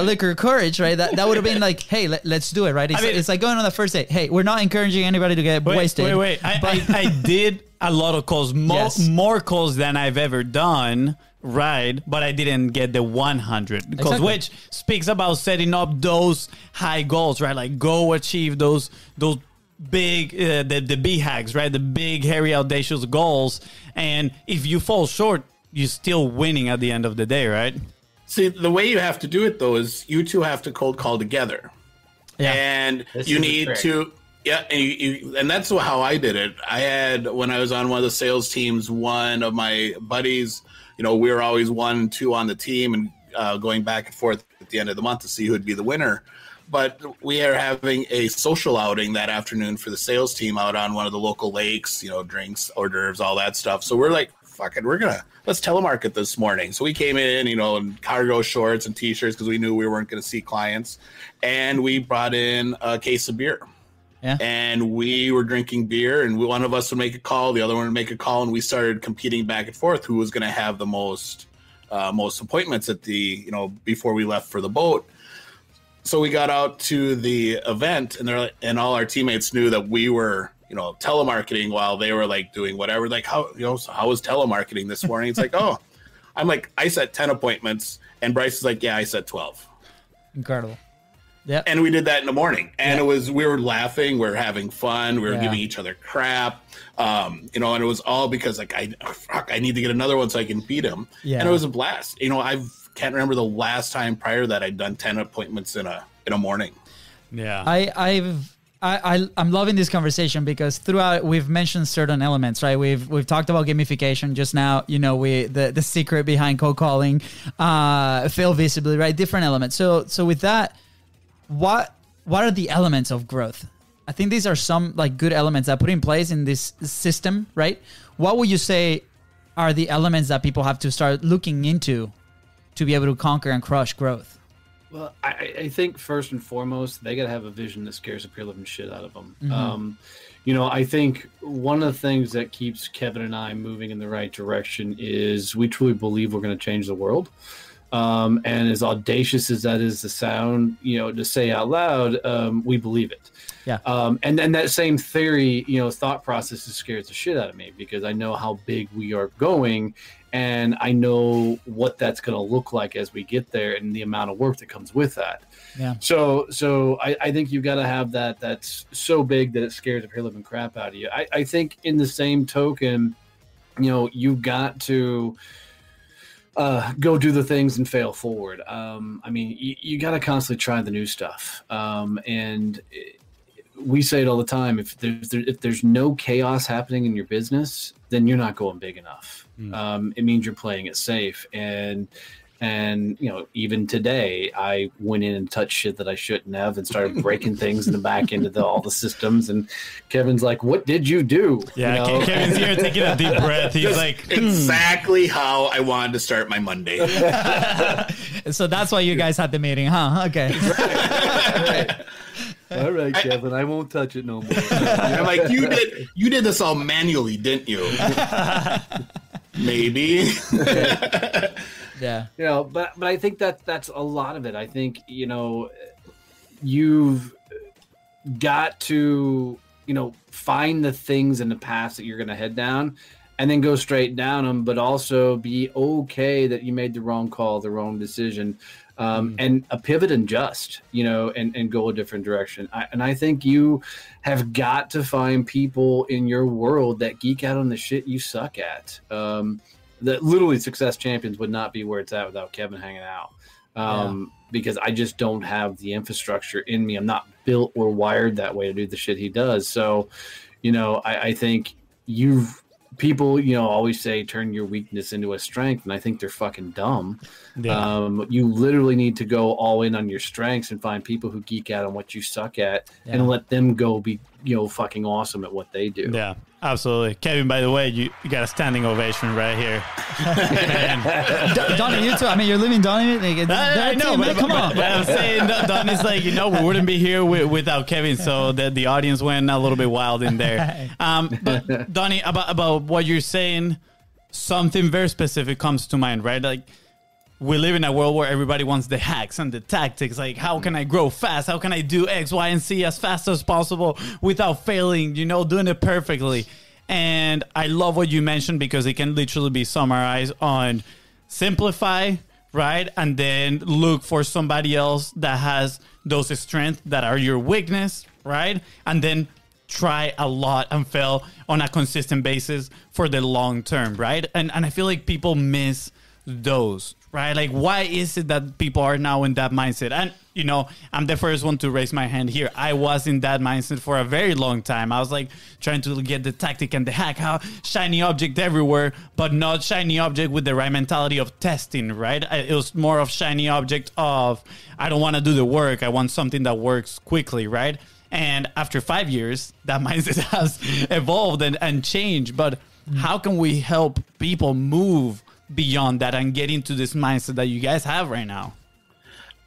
liquor courage, right? That would have been like, hey, let's do it, right? It's like going on the first date. Hey, we're not encouraging anybody to get wasted. Wait. I did a lot of calls, more calls than I've ever done. Right, but I didn't get the 100 calls, which speaks about setting up those high goals, right? Like go achieve those big the BHAGs, right? The big, hairy, audacious goals. And if you fall short, you're still winning at the end of the day, right? See, the way you have to do it though is you two have to cold call together, and you need to. Yeah, and that's how I did it. I had, when I was on one of the sales teams, one of my buddies, we were always 1 and 2 on the team and going back and forth at the end of the month to see who would be the winner. But we are having a social outing that afternoon for the sales team out on one of the local lakes, drinks, hors d'oeuvres, all that stuff. So we're like, fuck it, let's telemarket this morning. So we came in, in cargo shorts and T-shirts because we knew we weren't going to see clients. And we brought in a case of beer. Yeah. And we were drinking beer, and one of us would make a call, the other one would make a call, and we started competing back and forth who was going to have the most appointments at the before we left for the boat. So we got out to the event, and all our teammates knew that we were telemarketing while they were like doing whatever. Like how was telemarketing this morning? It's like, oh, I'm like, I set 10 appointments, and Bryce is like, yeah, I set 12. Incredible. Yeah. And we did that in the morning. And we were laughing, we were having fun, we were giving each other crap. And it was all because like I need to get another one so I can beat him. Yeah. And it was a blast. I can't remember the last time prior to that I'd done 10 appointments in a morning. Yeah. I'm loving this conversation because throughout we've mentioned certain elements, right? We've talked about gamification just now, the secret behind cold calling, fail visibly, right? Different elements. So with that, what are the elements of growth? I think these are some like good elements that put in place in this system, right? What would you say are the elements that people have to start looking into to be able to conquer and crush growth? Well, I think first and foremost, they got to have a vision that scares the pure living shit out of them. Mm-hmm. I think one of the things that keeps Kevin and I moving in the right direction is we truly believe we're going to change the world. And as audacious as that is to sound, to say out loud, we believe it. Yeah. And then that same theory, thought process scares the shit out of me because I know how big we are going and I know what that's going to look like as we get there and the amount of work that comes with that. Yeah. So I think you've got to have that's so big that it scares the pure living crap out of you. I think in the same token, you've got to go do the things and fail forward. You got to constantly try the new stuff. And we say it all the time. If there's no chaos happening in your business, then you're not going big enough. It means you're playing it safe. And even today, I went in and touched shit that I shouldn't have and started breaking things in the back end of all the systems. And Kevin's like, "What did you do?" Yeah, Kevin's here taking a deep breath. He's like, exactly how I wanted to start my Monday. So that's why you guys had the meeting, huh? Okay. Right. All right, Kevin, I won't touch it no more. I'm like, you did this all manually, didn't you? Maybe. Yeah. But I think that's a lot of it. I think, you've got to, find the things in the past that you're going to head down and then go straight down them, but also be okay that you made the wrong call, the wrong decision. And a pivot and just, and go a different direction. I think you have got to find people in your world that geek out on the shit you suck at. That literally Success Champions would not be where it's at without Kevin hanging out. Because I just don't have the infrastructure in me. I'm not built or wired that way to do the shit he does. So, I think people, always say turn your weakness into a strength, and I think they're fucking dumb. Yeah. You literally need to go all in on your strengths and find people who geek out on what you suck at and let them go be, fucking awesome at what they do. Yeah, absolutely. Kevin, by the way, you got a standing ovation right here. Donnie, you too. I mean, you're leaving Donnie. I know, but come on. But I'm saying Donnie's like, we wouldn't be here without Kevin, so the audience went a little bit wild in there. But Donnie, about what you're saying, something very specific comes to mind, right? Like, we live in a world where everybody wants the hacks and the tactics. Like, how can I grow fast? How can I do X, Y, and Z as fast as possible without failing, doing it perfectly? And I love what you mentioned because it can literally be summarized on simplify, right? And then look for somebody else that has those strengths that are your weakness, right? And then try a lot and fail on a consistent basis for the long term, right? And I feel like people miss those, right? Like, why is it that people are now in that mindset? And, I'm the first one to raise my hand here. I was in that mindset for a very long time. I was like trying to get the tactic and the hack, how shiny object everywhere, but not shiny object with the right mentality of testing, right? It was more of shiny object of, I don't want to do the work. I want something that works quickly, right? And after 5 years, that mindset has evolved and changed. But how can we help people move beyond that and get into this mindset that you guys have right now?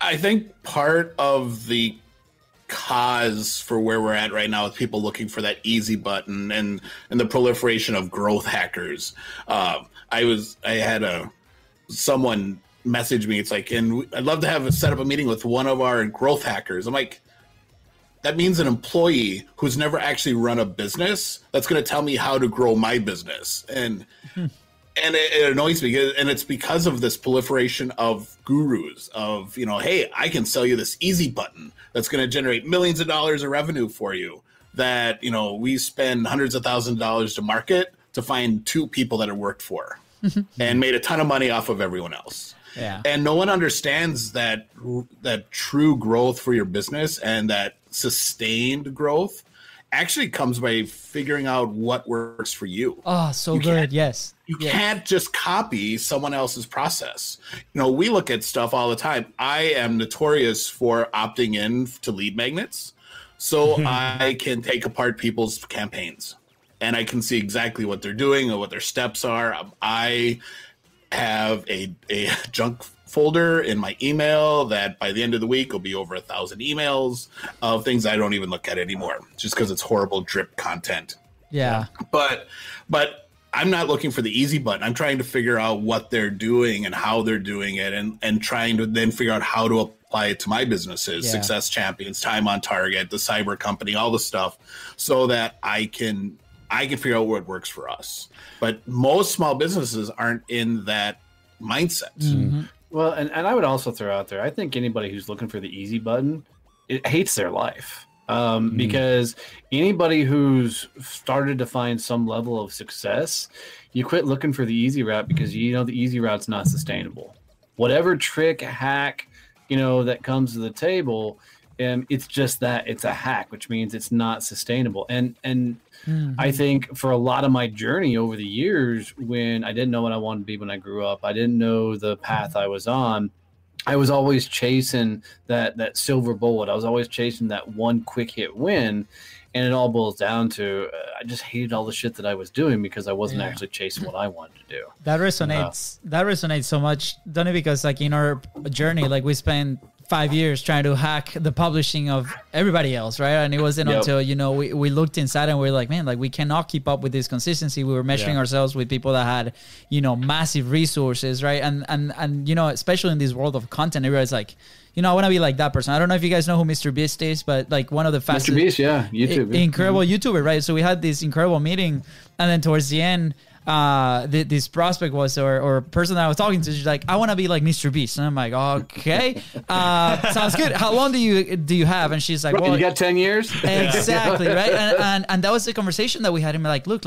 I think part of the cause for where we're at right now is people looking for that easy button and the proliferation of growth hackers. I had someone message me. It's like, and I'd love to set up a meeting with one of our growth hackers. I'm like, that means an employee who's never actually run a business that's going to tell me how to grow my business. And And it annoys me, and it's because of this proliferation of gurus of, hey, I can sell you this easy button that's going to generate millions of dollars of revenue for you that, we spend hundreds of thousands of dollars to market to find 2 people that it worked for and made a ton of money off of everyone else. Yeah. And no one understands that true growth for your business and that sustained growth actually comes by figuring out what works for you. Oh, so good. Yes. You can't just copy someone else's process. We look at stuff all the time. I am notorious for opting in to lead magnets so I can take apart people's campaigns and I can see exactly what they're doing and what their steps are. I have a junk folder in my email that by the end of the week will be over 1,000 emails of things I don't even look at anymore just because it's horrible drip content. Yeah. But I'm not looking for the easy button. I'm trying to figure out what they're doing and how they're doing it and trying to then figure out how to apply it to my businesses, Success Champions, Time on Target, the cyber company, all the stuff so that I can figure out what works for us. But most small businesses aren't in that mindset. Mm-hmm. Well, and I would also throw out there, I think anybody who's looking for the easy button, it hates their life. Because anybody who's started to find some level of success, you quit looking for the easy route because the easy route's not sustainable. Whatever trick, hack, that comes to the table, it's just that it's a hack, which means it's not sustainable. And I think for a lot of my journey over the years, when I didn't know what I wanted to be when I grew up, I didn't know the path I was on. I was always chasing that silver bullet. I was always chasing that one quick hit win. And it all boils down to I just hated all the shit that I was doing because I wasn't actually chasing what I wanted to do. That resonates. That resonates so much, Donnie, because in our journey, we spent 5 years trying to hack the publishing of everybody else, right? And it wasn't until we looked inside and we were like, man, we cannot keep up with this consistency. We were measuring ourselves with people that had massive resources, right? And especially in this world of content, everybody's like, I want to be like that person. I don't know if you guys know who Mr. Beast is, but one of the fastest, Mr. Beast, YouTube, incredible YouTuber, right? So we had this incredible meeting, and then towards the end, this prospect was or person that I was talking to, she's like, I want to be like Mr. Beast, and I'm like, okay, sounds good. How long do you have? And she's like, well, you got 10 years. Exactly, right? And that was the conversation that we had. And we're like, look,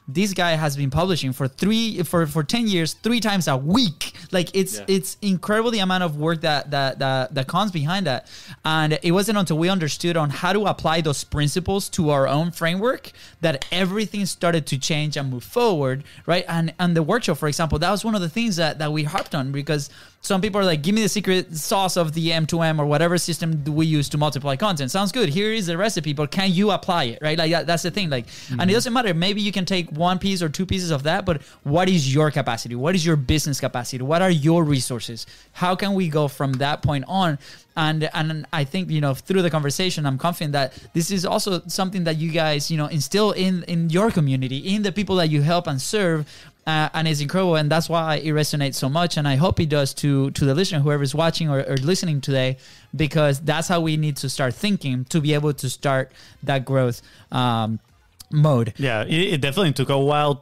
this guy has been publishing for 10 years, 3 times a week. It's incredible the amount of work that comes behind that. And it wasn't until we understood on how to apply those principles to our own framework that everything started to change and move forward. Right. And the workshop, for example, that was one of the things that we harped on, because some people are like, give me the secret sauce of the M2M or whatever system we use to multiply content. Sounds good. Here is the recipe, but can you apply it? Right. That's the thing. And it doesn't matter. Maybe you can take 1 piece or 2 pieces of that, but what is your capacity? What is your business capacity? What are your resources? How can we go from that point on? And I think, through the conversation, I'm confident that this is also something that you guys, instill in your community, in the people that you help and serve. And it's incredible. And that's why it resonates so much. And I hope it does to the listener, whoever's watching or listening today, because that's how we need to start thinking to be able to start that growth mode. Yeah, it definitely took a while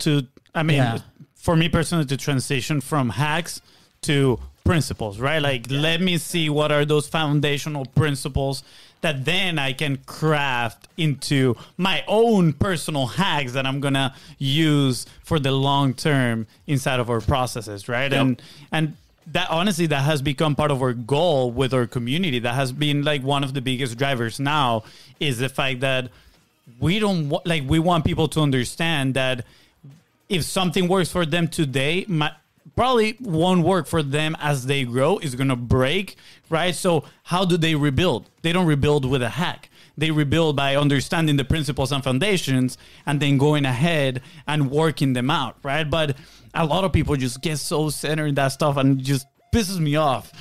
for me personally, to transition from hacks to principles, right? Let me see what are those foundational principles that then I can craft into my own personal hacks that I'm gonna use for the long term inside of our processes, right? Yep. And that honestly, that has become part of our goal with our community. That has been one of the biggest drivers now, is the fact that we want people to understand that if something works for them today, probably won't work for them as they grow. Is going to break, right? So how do they rebuild? They don't rebuild with a hack. They rebuild by understanding the principles and foundations and then going ahead and working them out, right? But a lot of people just get so centered in that stuff and just pisses me off.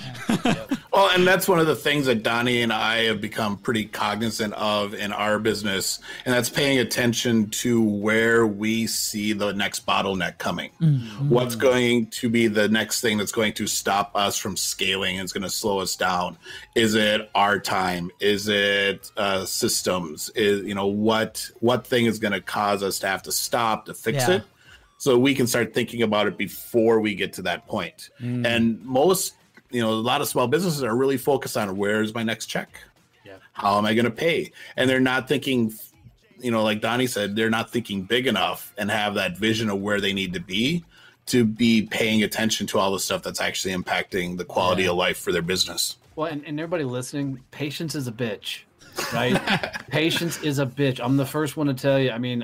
Well, and that's one of the things that Donnie and I have become pretty cognizant of in our business, and that's paying attention to where we see the next bottleneck coming. Mm-hmm. What's going to be the next thing that's going to stop us from scaling and it's going to slow us down? Is it our time? Is it systems? What thing is going to cause us to have to stop to fix it? so we can start thinking about it before we get to that point. And most, a lot of small businesses are really focused on where's my next check? Yeah. How am I going to pay? And they're not thinking, like Donnie said, they're not thinking big enough and have that vision of where they need to be paying attention to all the stuff that's actually impacting the quality of life for their business. Well, and everybody listening, patience is a bitch. Right? Patience is a bitch. I'm the first one to tell you. I mean,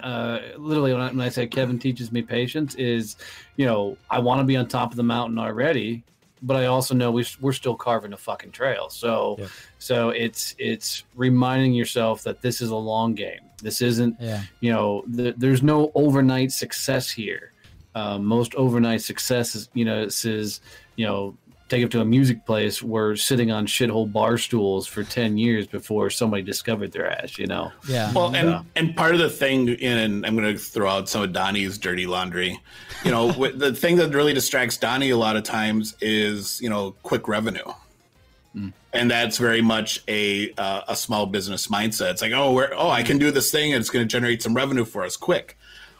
literally, when I say Kevin teaches me patience is, I want to be on top of the mountain already, but I also know we're still carving a fucking trail. So, so it's reminding yourself that this is a long game. This isn't, there's no overnight success here. Most overnight success is, take it to a music place, we're sitting on shithole bar stools for 10 years before somebody discovered their ass, Yeah. Well, and part of the thing, and I'm going to throw out some of Donnie's dirty laundry, the thing that really distracts Donnie a lot of times is, quick revenue. And that's very much a small business mindset. It's like, I can do this thing and it's going to generate some revenue for us quick.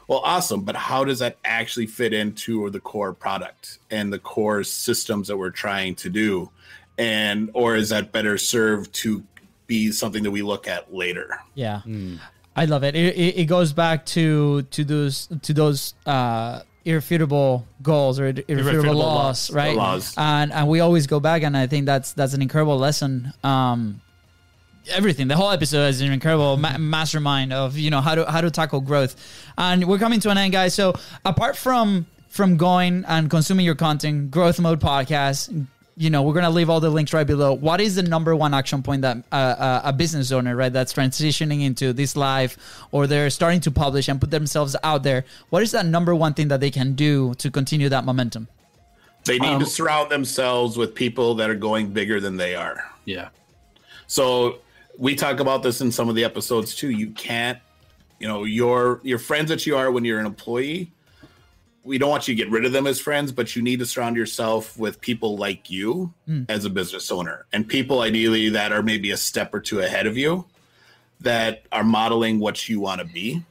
Well, awesome. But how does that actually fit into the core product and the core systems that we're trying to do? Or is that better served to be something that we look at later? Yeah. I love it. It goes back to those irrefutable goals or irrefutable laws, right? The laws. And we always go back, and I think that's an incredible lesson. Everything, the whole episode is an incredible mastermind of how to tackle growth. And we're coming to an end, guys. So apart from going and consuming your content, Growth Mode Podcast, we're gonna leave all the links right below. What is the number one action point that a business owner, right, that's transitioning into this life, or they're starting to publish and put themselves out there? What is that number one thing that they can do to continue that momentum? They need to surround themselves with people that are going bigger than they are. Yeah. So we talk about this in some of the episodes too. You can't, your friends that you are when you're an employee, we don't want you to get rid of them as friends, but you need to surround yourself with people like you as a business owner, and people ideally that are maybe a step or two ahead of you, that are modeling what you want to be.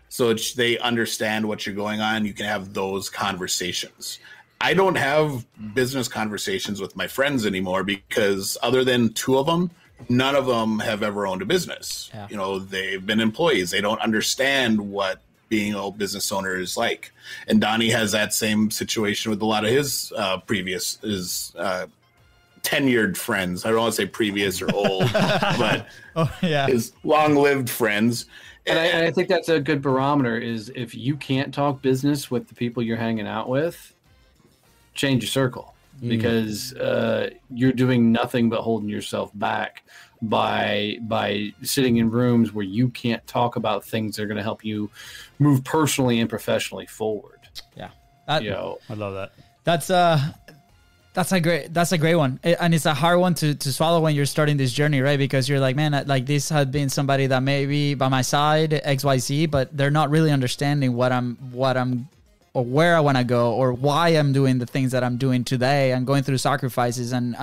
So they understand what you're going on. You can have those conversations. I don't have business conversations with my friends anymore because other than two of them, none of them have ever owned a business. Yeah. They've been employees. They don't understand what being a business owner is like. And Donnie has that same situation with a lot of his tenured friends. I don't want to say previous or old, but his long-lived friends. And I think that's a good barometer is if you can't talk business with the people you're hanging out with, change your circle. Because you're doing nothing but holding yourself back by sitting in rooms where you can't talk about things that are going to help you move personally and professionally forward. Yeah, I love that. That's a great one, and it's a hard one to swallow when you're starting this journey, right? Because you're like, man, like this had been somebody that may be by my side, XYZ, but they're not really understanding what I'm or where I want to go, or why I'm doing the things that I'm doing today, and going through sacrifices and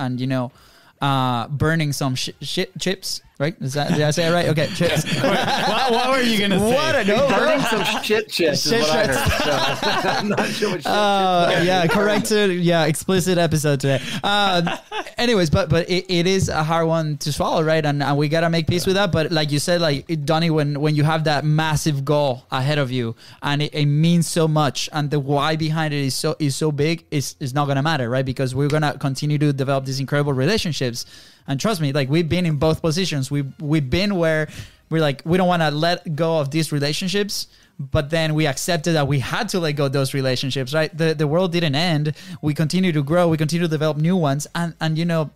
burning some chips, right? Did I say it right? Okay, chips. what were you gonna say? Burning some shit chips is what I heard. So, I'm not sure what shit chips. Corrected. Yeah, explicit episode today. Anyways, but it is a hard one to swallow, right? And we gotta make peace with that. But like you said, like Donnie, when you have that massive goal ahead of you and it means so much, and the why behind it is so big, it's not gonna matter, right? Because we're gonna continue to develop these incredible relationships. And trust me, like we've been in both positions. We've been where we're like, we don't want to let go of these relationships, but then we accepted that we had to let go of those relationships, right? The world didn't end. We continue to grow. We continue to develop new ones. And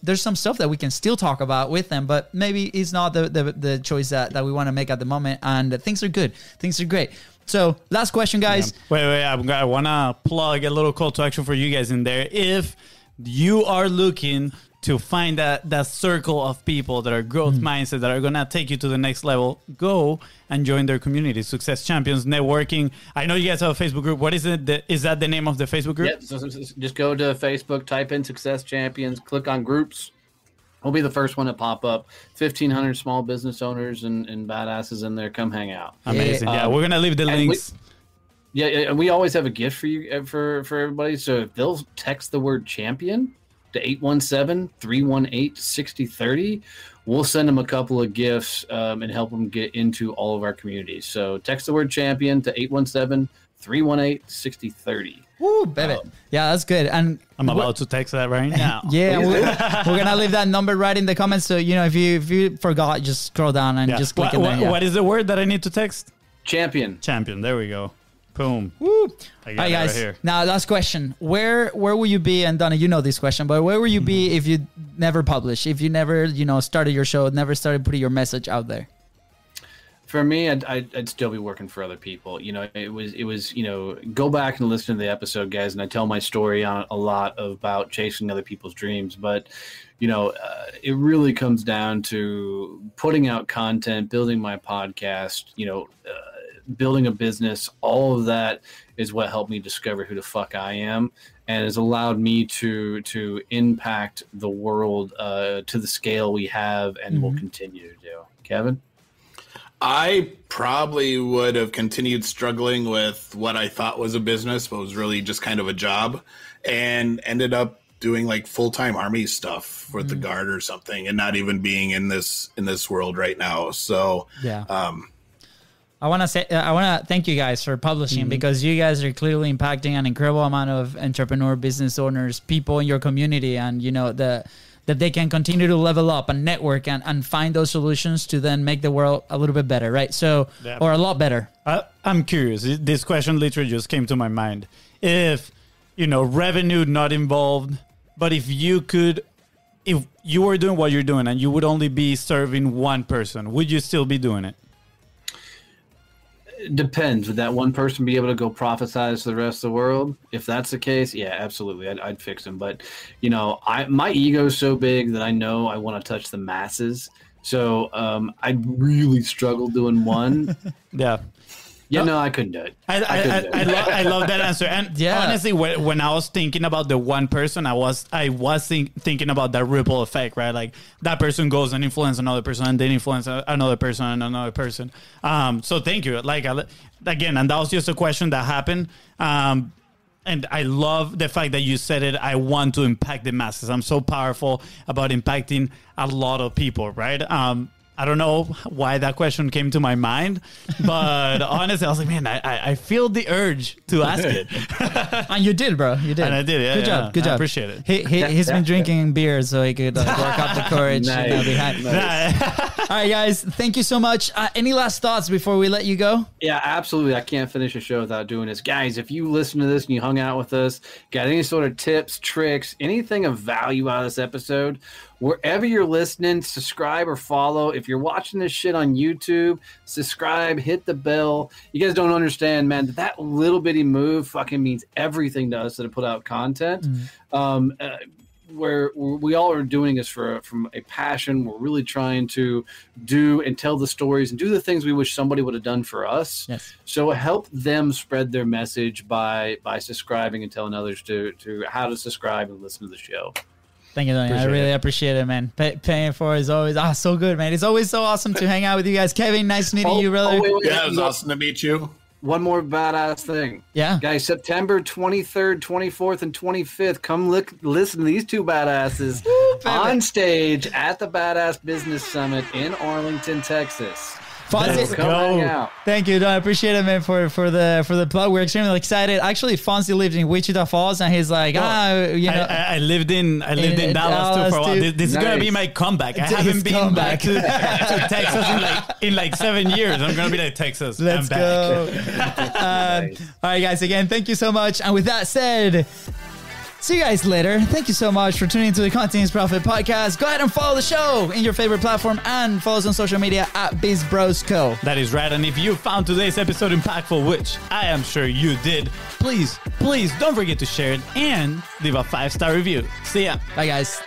there's some stuff that we can still talk about with them, but maybe it's not the choice that we want to make at the moment. And things are good. Things are great. So last question, guys. Yeah. Wait. I want to plug a little call to action for you guys in there. If you are looking to find that circle of people that are growth mindset, that are going to take you to the next level, go and join their community, Success Champions Networking. I know you guys have a Facebook group. What is it? Is that the name of the Facebook group? Yeah, so just go to Facebook, type in Success Champions, click on groups. We'll be the first one to pop up. 1,500 small business owners and badasses in there. Come hang out. Amazing. Yeah, we're going to leave the links. Yeah, and we always have a gift for you for everybody. So if they'll text the word champion to 817-318-6030, we'll send them a couple of gifts and help them get into all of our communities. So text the word champion to 817-318-6030. Woo, baby. Yeah, that's good. And I'm about to text that right now. Yeah, we're gonna leave that number right in the comments. So if you forgot, just scroll down and just click it. What is the word that I need to text? Champion. There we go. Boom. Woo. I got All right, it guys. right here. Now, last question. Where will you be? And Donnie, you know this question, but where will you be if you never publish? If you never, started your show, never started putting your message out there? For me, I'd still be working for other people. It was go back and listen to the episode, guys, and I tell my story on a lot about chasing other people's dreams. But, it really comes down to putting out content, building my podcast, building a business. All of that is what helped me discover who the fuck I am, and has allowed me to impact the world to the scale we have and will continue to do. Kevin? I probably would have continued struggling with what I thought was a business, but was really just kind of a job, and ended up doing like full-time Army stuff with the Guard or something, and not even being in this world right now. So yeah. I want to thank you guys for publishing, because you guys are clearly impacting an incredible amount of entrepreneur, business owners, people in your community, and that they can continue to level up and network and find those solutions to then make the world a little bit better, right? So, or a lot better. I'm curious. This question literally just came to my mind. If, revenue not involved, but if you were doing what you're doing and you would only be serving one person, would you still be doing it? It depends. Would that one person be able to go prophesize to the rest of the world? If that's the case, yeah, absolutely. I'd fix him. But, my ego is so big that I know I want to touch the masses. So I'd really struggle doing one. Yeah. Yeah, no, I couldn't do it. I love that answer. And honestly, when I was thinking about the one person, I was thinking about that ripple effect, right? Like that person goes and influence another person, and then influence another person and another person. So thank you. Like again, and that was just a question that happened. And I love the fact that you said it. I want to impact the masses. I'm so powerful about impacting a lot of people, right? I don't know why that question came to my mind, but honestly, I was like, man, I feel the urge to ask it. And you did, bro. You did. And I did, yeah. Good job. I appreciate it. He's been drinking beer so he could work up the courage behind. Nice. All right, guys. Thank you so much. Any last thoughts before we let you go? Yeah, absolutely. I can't finish a show without doing this. Guys, if you listen to this and you hung out with us, got any sort of tips, tricks, anything of value out of this episode, wherever you're listening, subscribe or follow. If you're watching this shit on YouTube, subscribe, hit the bell. You guys don't understand, man, that little bitty move fucking means everything to us that put out content. Where we all are doing this from a passion. We're really trying to do and tell the stories and do the things we wish somebody would have done for us. Yes. So help them spread their message by subscribing and telling others to how to subscribe and listen to the show. Thank you, Donnie. I really appreciate it, man. Paying for it is always so good, man. It's always so awesome to hang out with you guys. Kevin, nice meeting you, brother. Wait. Yeah, it was awesome to meet you. One more badass thing. Yeah. Guys, September 23rd, 24th, and 25th, come listen to these two badasses on stage at the Badass Business Summit in Arlington, Texas. FONZI, come hang out. Thank you, Don. I appreciate it, man, for the plug. We're extremely excited. Actually, FONZI lived in Wichita Falls, and he's like, I lived in Dallas too for a while. This is gonna be my comeback. I haven't been back to Texas in like 7 years. I'm gonna be like, Texas. Let's go. Nice. All right, guys. Again, thank you so much. And with that said, see you guys later. Thank you so much for tuning into the Continuous Profit Podcast. Go ahead and follow the show in your favorite platform and follow us on social media at BIZBROS Co. That is right. And if you found today's episode impactful, which I am sure you did, please don't forget to share it and leave a 5-star review. See ya. Bye, guys.